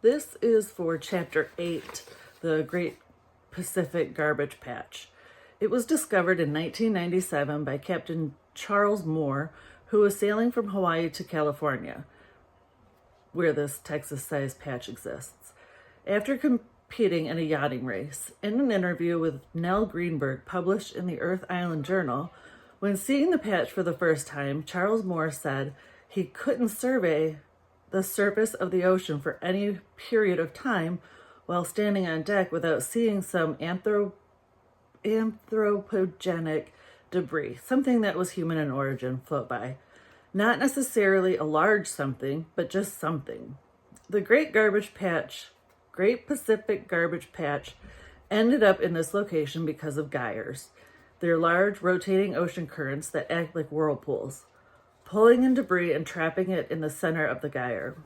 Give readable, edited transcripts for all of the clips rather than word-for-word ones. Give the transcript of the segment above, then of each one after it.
This is for Chapter 8, the Great Pacific Garbage Patch. It was discovered in 1997 by Captain Charles Moore, who was sailing from Hawaii to California, where this Texas-sized patch exists. After competing in a yachting race, in an interview with Nell Greenberg published in the Earth Island Journal, when seeing the patch for the first time, Charles Moore said he couldn't survey the surface of the ocean for any period of time while standing on deck without seeing some anthropogenic debris, something that was human in origin, float by. Not necessarily a large something, but just something. The Great Pacific Garbage Patch ended up in this location because of gyres. They're large, rotating ocean currents that act like whirlpools, pulling in debris and trapping it in the center of the gyre.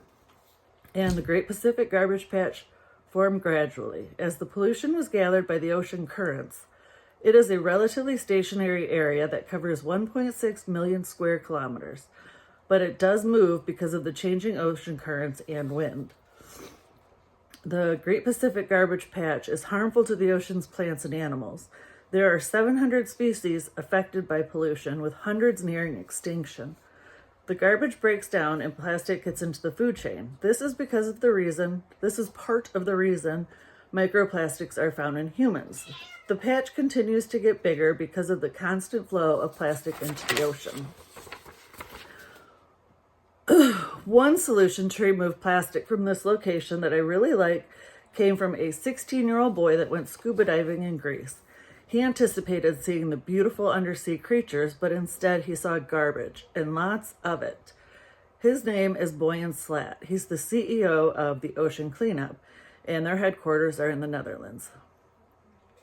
And the Great Pacific Garbage Patch formed gradually. As the pollution was gathered by the ocean currents, it is a relatively stationary area that covers 1.6 million square kilometers, but it does move because of the changing ocean currents and wind. The Great Pacific Garbage Patch is harmful to the ocean's plants and animals. There are 700 species affected by pollution, with hundreds nearing extinction. The garbage breaks down and plastic gets into the food chain. This is part of the reason microplastics are found in humans. The patch continues to get bigger because of the constant flow of plastic into the ocean. One solution to remove plastic from this location that I really like came from a 16-year-old boy that went scuba diving in Greece. He anticipated seeing the beautiful undersea creatures, but instead he saw garbage, and lots of it. His name is Boyan Slat. He's the CEO of the Ocean Cleanup, and their headquarters are in the Netherlands.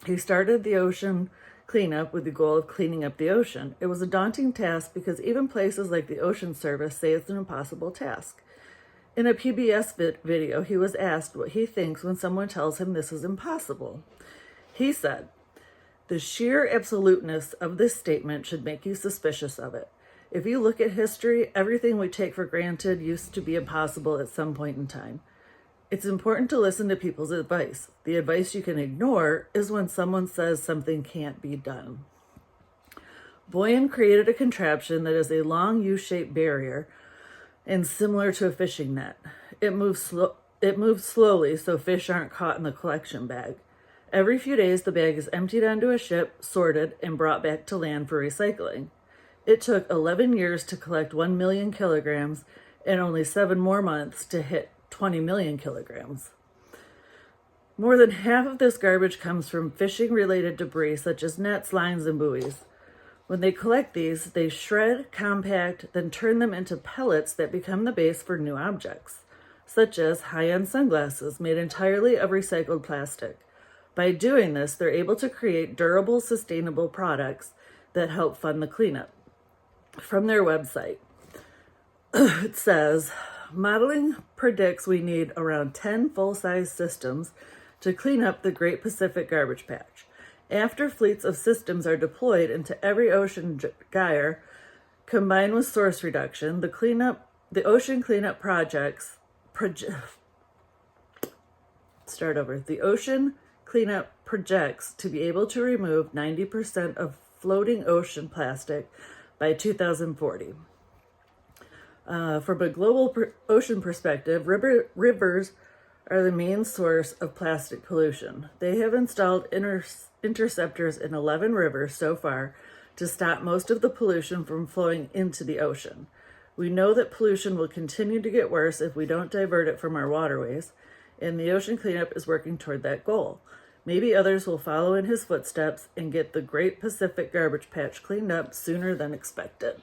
He started the Ocean Cleanup with the goal of cleaning up the ocean. It was a daunting task because even places like the Ocean Service say it's an impossible task. In a PBS video, he was asked what he thinks when someone tells him this is impossible. He said, "The sheer absoluteness of this statement should make you suspicious of it. If you look at history, everything we take for granted used to be impossible at some point in time. It's important to listen to people's advice. The advice you can ignore is when someone says something can't be done." Boyan created a contraption that is a long U-shaped barrier and similar to a fishing net. It moves slowly so fish aren't caught in the collection bag. Every few days, the bag is emptied onto a ship, sorted, and brought back to land for recycling. It took 11 years to collect 1 million kilograms and only 7 more months to hit 20 million kilograms. More than half of this garbage comes from fishing-related debris such as nets, lines, and buoys. When they collect these, they shred, compact, then turn them into pellets that become the base for new objects, such as high-end sunglasses made entirely of recycled plastic. By doing this, they're able to create durable, sustainable products that help fund the cleanup. From their website, it says, "Modeling predicts we need around 10 full-size systems to clean up the Great Pacific Garbage Patch. After fleets of systems are deployed into every ocean gyre, combined with source reduction, the ocean cleanup projects to be able to remove 90% of floating ocean plastic by 2040. From a global ocean perspective, rivers are the main source of plastic pollution. They have installed interceptors in 11 rivers so far to stop most of the pollution from flowing into the ocean. We know that pollution will continue to get worse if we don't divert it from our waterways, and the Ocean Cleanup is working toward that goal. Maybe others will follow in his footsteps and get the Great Pacific Garbage Patch cleaned up sooner than expected."